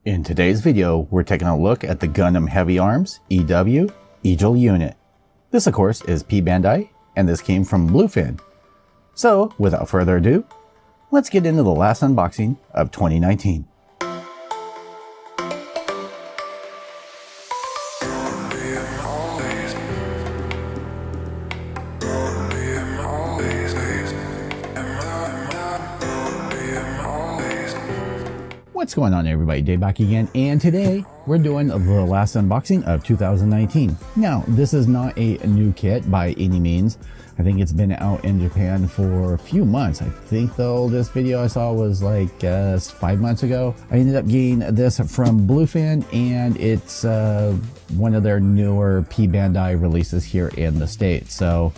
In today's video, we're taking a look at the Gundam Heavyarms EW Igel unit. This of course is P-Bandai, and this came from Bluefin. So without further ado, let's get into the last unboxing of 2019. What's going on, everybody? Dave back again, and today we're doing the last unboxing of 2019. Now, this is not a new kit by any means. I think it's been out in Japan for a few months. I think the oldest video I saw was like 5 months ago. I ended up getting this from Bluefin, and it's one of their newer P-Bandai releases here in the States. So,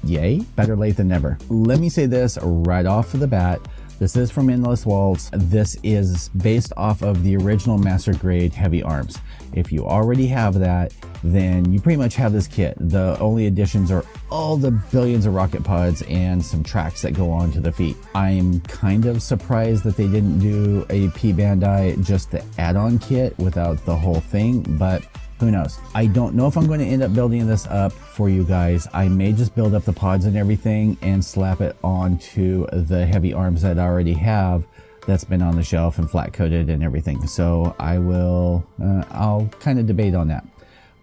yay, better late than never. Let me say this right off the bat. This is from Endless Waltz. This is based off of the original Master Grade Heavyarms. If you already have that, then you pretty much have this kit. The only additions are all the billions of rocket pods and some tracks that go on to the feet. I'm kind of surprised that they didn't do a P-Bandai, just the add-on kit without the whole thing, but who knows? I don't know if I'm going to end up building this up for you guys. I may just build up the pods and everything and slap it onto the Heavyarms that I already have that's been on the shelf and flat coated and everything. So I'll kind of debate on that.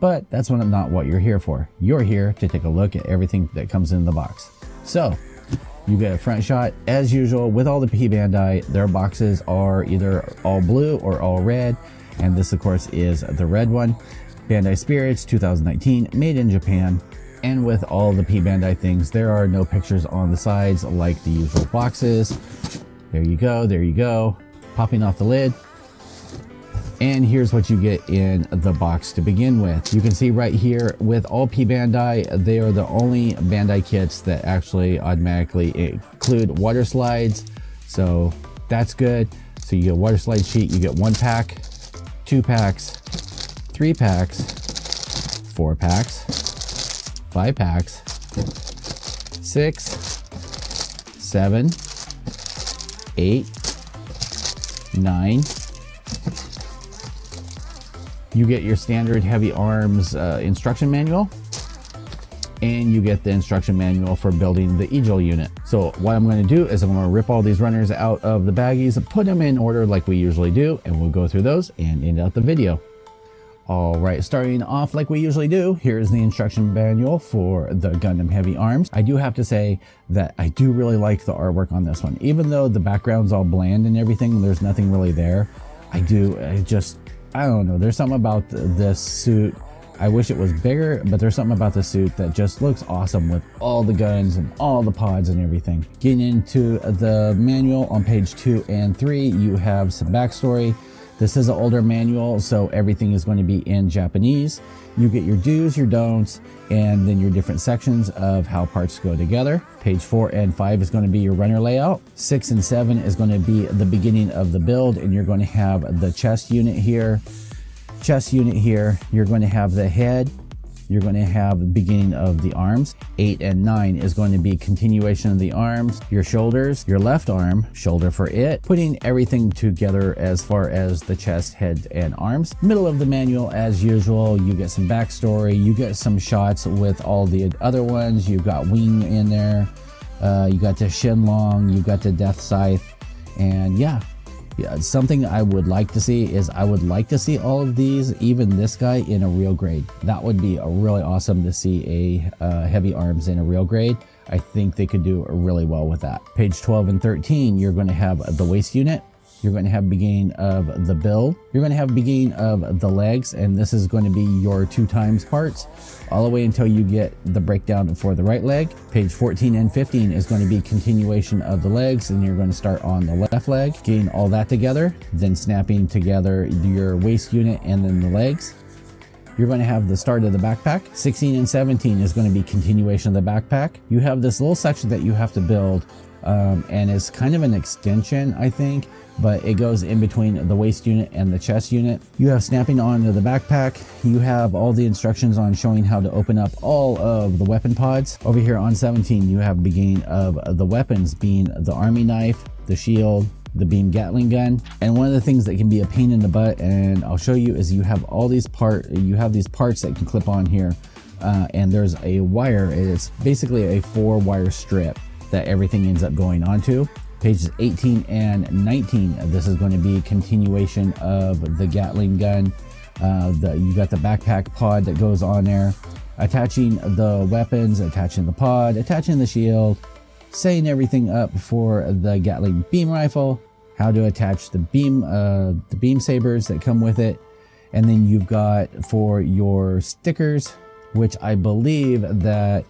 But that's not what you're here for. You're here to take a look at everything that comes in the box. So you get a front shot as usual with all the P-Bandai. Their boxes are either all blue or all red. And this of course is the red one. Bandai Spirits 2019, made in Japan. And with all the P-Bandai things, there are no pictures on the sides like the usual boxes. There you go, popping off the lid. And here's what you get in the box to begin with. You can see right here with all P-Bandai, they are the only Bandai kits that actually automatically include water slides. So that's good. So you get a water slide sheet, you get 1 pack, 2 packs, 3 packs, 4 packs, 5 packs, 6, 7, 8, 9. You get your standard Heavyarms instruction manual, and you get the instruction manual for building the Igel unit. So what I'm going to do is I'm going to rip all these runners out of the baggies, put them in order like we usually do, and we'll go through those and end out the video. All right, starting off like we usually do, here's the instruction manual for the Gundam Heavyarms. I do have to say that I do really like the artwork on this one. Even though the background's all bland and everything, there's nothing really there. I don't know, there's something about this suit. I wish it was bigger, but there's something about the suit that just looks awesome with all the guns and all the pods and everything. Getting into the manual on page 2 and 3, you have some backstory. This is an older manual, so everything is going to be in Japanese. You get your do's, your don'ts, and then your different sections of how parts go together. Page 4 and 5 is going to be your runner layout. 6 and 7 is going to be the beginning of the build, and you're going to have the chest unit here. You're going to have the head, you're going to have the beginning of the arms. 8 and 9 is going to be continuation of the arms, your shoulders, your left arm, shoulder for it, putting everything together as far as the chest, head, and arms. Middle of the manual, as usual, you get some backstory, you get some shots with all the other ones. You've got Wing in there, you got the Shenlong, you got the Death Scythe, and yeah, something I would like to see is I would like to see all of these, even this guy, in a real grade. That would be really awesome to see a Heavyarms in a real grade. I think they could do really well with that. Page 12 and 13, you're going to have the waist unit. You're going to have beginning of the build. You're going to have beginning of the legs, and this is going to be your 2 times parts all the way until you get the breakdown for the right leg. Page 14 and 15 is going to be continuation of the legs, and you're going to start on the left leg, getting all that together, then snapping together your waist unit and then the legs. You're going to have the start of the backpack. 16 and 17 is going to be continuation of the backpack. You have this little section that you have to build, and it's kind of an extension, I think, but it goes in between the waist unit and the chest unit. You have snapping onto the backpack. You have all the instructions on showing how to open up all of the weapon pods. Over here on 17, you have beginning of the weapons being the army knife, the shield, the beam Gatling gun. And one of the things that can be a pain in the butt, and I'll show you, is you have all these parts that can clip on here, and there's a wire. It's basically a 4-wire strip that everything ends up going onto. Pages 18 and 19, this is going to be a continuation of the Gatling gun. You got the backpack pod that goes on there, attaching the weapons, attaching the pod, attaching the shield, setting everything up for the Gatling beam rifle, how to attach the beam sabers that come with it, and then you've got for your stickers, which I believe that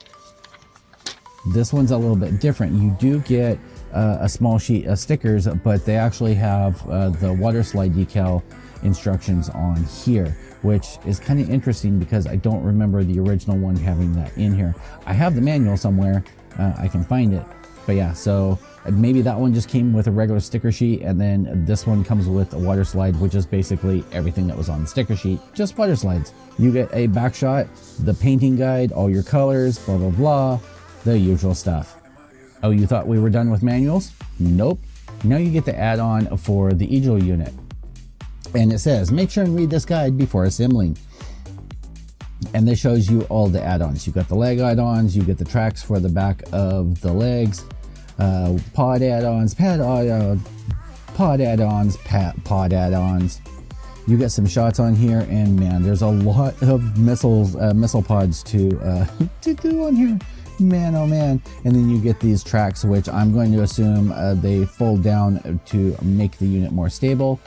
this one's a little bit different. You do get a small sheet of stickers, but they actually have the water slide decal instructions on here, which is kind of interesting because I don't remember the original one having that in here. I have the manual somewhere, I can find it, but yeah, so maybe that one just came with a regular sticker sheet, and then this one comes with a water slide, which is basically everything that was on the sticker sheet, just water slides. You get a back shot, the painting guide, all your colors, blah blah blah, the usual stuff. Oh, you thought we were done with manuals? Nope. Now you get the add-on for the Igel unit. And it says, make sure and read this guide before assembling. And this shows you all the add-ons. You got the leg add-ons, you get the tracks for the back of the legs, pod add-ons, pod add-ons. You get some shots on here, and man, there's a lot of missile pods to do on here. Man, oh man. And then you get these tracks, which I'm going to assume they fold down to make the unit more stable.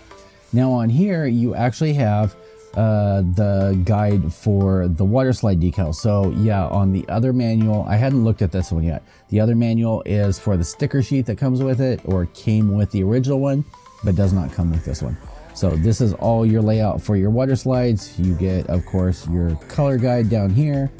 Now on here, you actually have the guide for the water slide decal. So yeah, on the other manual, I hadn't looked at this one yet. The other manual is for the sticker sheet that comes with it, or came with the original one, but does not come with this one. So this is all your layout for your water slides. You get, of course, your color guide down here.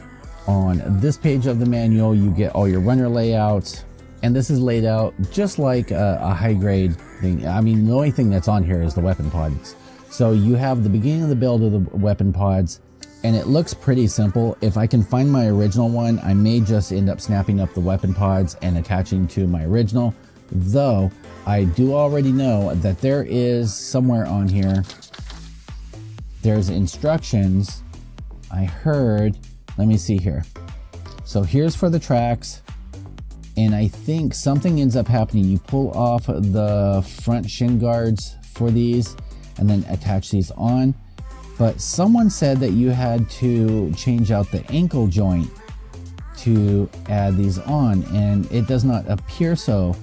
On this page of the manual, you get all your runner layouts, and this is laid out just like a high grade thing. I mean, the only thing that's on here is the weapon pods. So you have the beginning of the build of the weapon pods, and it looks pretty simple. If I can find my original one, I may just end up snapping up the weapon pods and attaching to my original, though I do already know that there is somewhere on here, there's instructions. I heard, let me see here. So here's for the tracks, and I think something ends up happening. You pull off the front shin guards for these and then attach these on. But someone said that you had to change out the ankle joint to add these on, and it does not appear so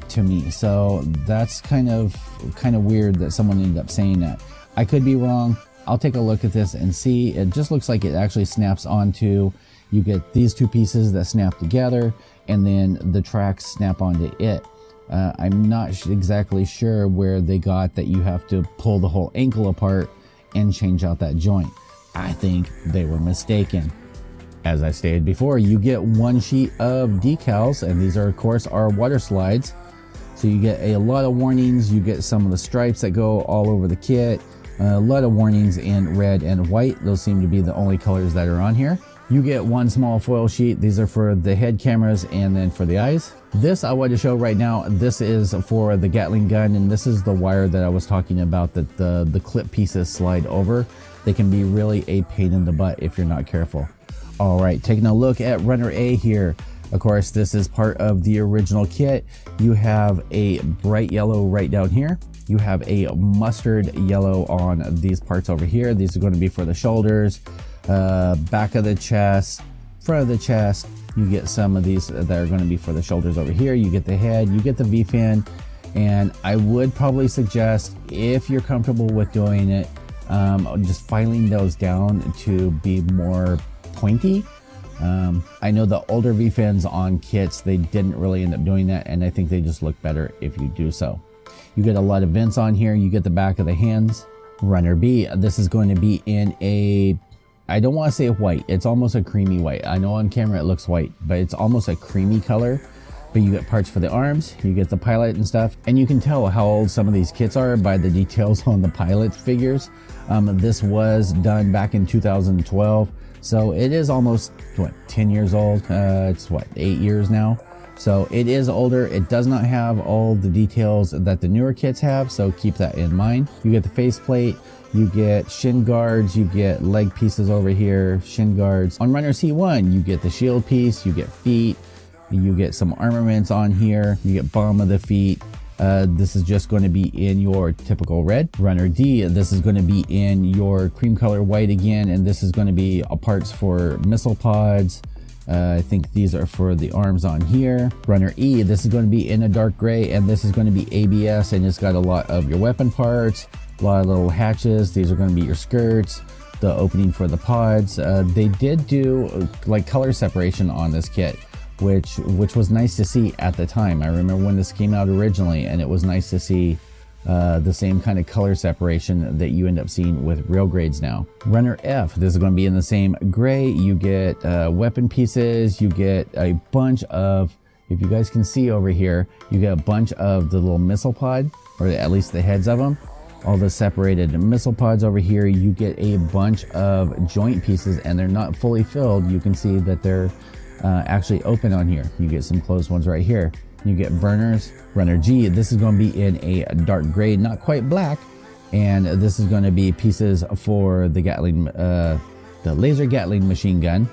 to me. So that's kind of weird that someone ended up saying that. I could be wrong. I'll take a look at this and see. It just looks like it actually snaps onto, you get these two pieces that snap together, and then the tracks snap onto it. I'm not exactly sure where they got that you have to pull the whole ankle apart and change out that joint. I think they were mistaken. As I stated before, you get one sheet of decals, and these are, of course, our water slides. So you get a lot of warnings. You get some of the stripes that go all over the kit. A lot of warnings in red and white. Those seem to be the only colors that are on here. You get one small foil sheet. These are for the head cameras and then for the eyes. This I want to show right now. This is for the Gatling gun, and this is the wire that I was talking about that the clip pieces slide over. They can be really a pain in the butt if you're not careful. All right, taking a look at Runner A here. Of course, this is part of the original kit. You have a bright yellow right down here. You have a mustard yellow on these parts over here. These are going to be for the shoulders, back of the chest, front of the chest. You get some of these that are going to be for the shoulders over here. You get the head, you get the V-fin, and I would probably suggest, if you're comfortable with doing it, just filing those down to be more pointy. I know the older V-fins on kits, they didn't really end up doing that, and I think they just look better if you do so. You get a lot of vents on here. You get the back of the hands. Runner B, this is going to be in a, I don't want to say white, it's almost a creamy white. I know on camera it looks white, but it's almost a creamy color. But you get parts for the arms, you get the pilot and stuff, and you can tell how old some of these kits are by the details on the pilot figures. This was done back in 2012, so it is almost, what, 10 years old? It's what, 8 years now? So it is older. It does not have all the details that the newer kits have, so keep that in mind. You get the faceplate, you get shin guards, you get leg pieces over here, shin guards. On Runner C1, you get the shield piece, you get feet, you get some armaments on here, you get bomb of the feet. This is just going to be in your typical red. Runner D, this is going to be in your cream color white again, and this is going to be parts for missile pods. I think these are for the arms on here. Runner E, this is going to be in a dark gray, and this is going to be ABS, and it's got a lot of your weapon parts, a lot of little hatches. These are going to be your skirts, the opening for the pods. They did do like color separation on this kit, which was nice to see at the time. I remember when this came out originally, and it was nice to see the same kind of color separation that you end up seeing with real grades now. Runner F, this is going to be in the same gray. You get weapon pieces, you get a bunch of, if you guys can see over here, you get a bunch of the little missile pod, or at least the heads of them. All the separated missile pods over here. You get a bunch of joint pieces, and they're not fully filled. You can see that they're actually open on here. You get some closed ones right here. You get burners. Runner G, this is going to be in a dark gray, not quite black, and this is going to be pieces for the Gatling, the laser Gatling machine gun.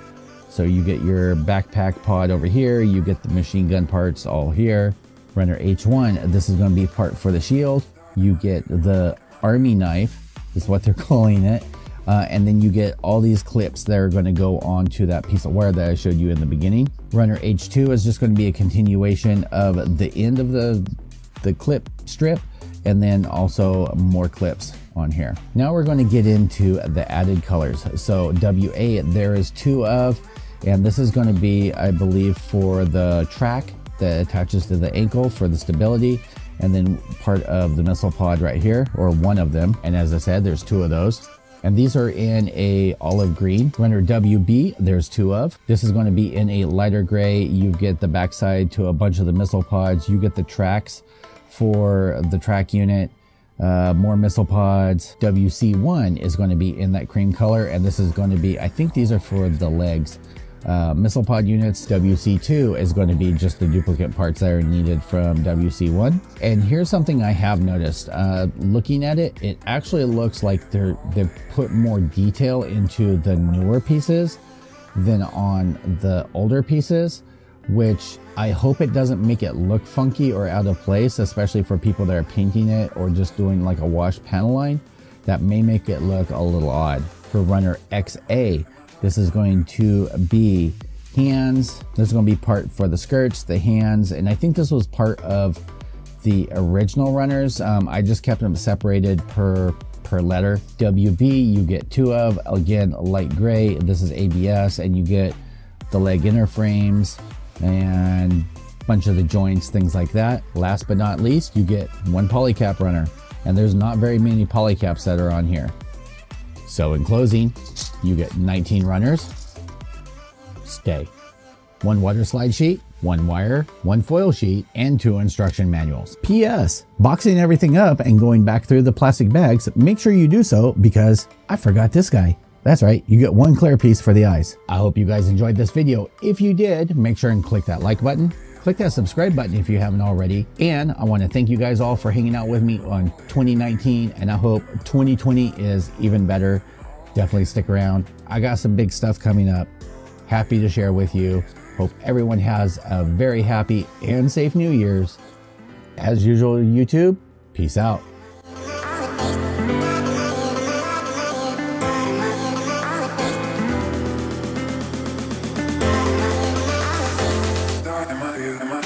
So you get your backpack pod over here, you get the machine gun parts all here. Runner H1, this is going to be part for the shield. You get the army knife, is what they're calling it. And then you get all these clips that are going to go onto that piece of wire that I showed you in the beginning. Runner H2 is just going to be a continuation of the end of the clip strip, and then also more clips on here. Now we're going to get into the added colors. So WA, there is 2 of, and this is going to be, I believe, for the track that attaches to the ankle for the stability, and then part of the missile pod right here, or one of them. And as I said, there's 2 of those. And these are in a olive green. Runner WB, there's 2 of. This is going to be in a lighter gray. You get the backside to a bunch of the missile pods. You get the tracks for the track unit, more missile pods. WC1 is going to be in that cream color, and this is going to be, I think these are for the legs. Missile pod units. WC2 is going to be just the duplicate parts that are needed from WC1. And here's something I have noticed. Looking at it, it actually looks like they've put more detail into the newer pieces than on the older pieces, which I hope it doesn't make it look funky or out of place, especially for people that are painting it or just doing like a wash panel line. That may make it look a little odd. For Runner XA, this is going to be hands. This is going to be part for the skirts, the hands, and I think this was part of the original runners. I just kept them separated per letter. WB, you get 2 of, again, light gray. This is ABS, and you get the leg inner frames and a bunch of the joints, things like that. Last but not least, you get 1 polycap runner, and there's not very many polycaps that are on here. So in closing, you get 19 runners, stay, 1 water slide sheet, 1 wire, 1 foil sheet, and 2 instruction manuals. P.S. Boxing everything up and going back through the plastic bags, make sure you do so because I forgot this guy. That's right, you get 1 clear piece for the eyes. I hope you guys enjoyed this video. If you did, make sure and click that like button. Click that subscribe button if you haven't already. And I want to thank you guys all for hanging out with me on 2019, and I hope 2020 is even better. Definitely stick around. I got some big stuff coming up. Happy to share with you. Hope everyone has a very happy and safe New Year's. As usual, YouTube, peace out. Am I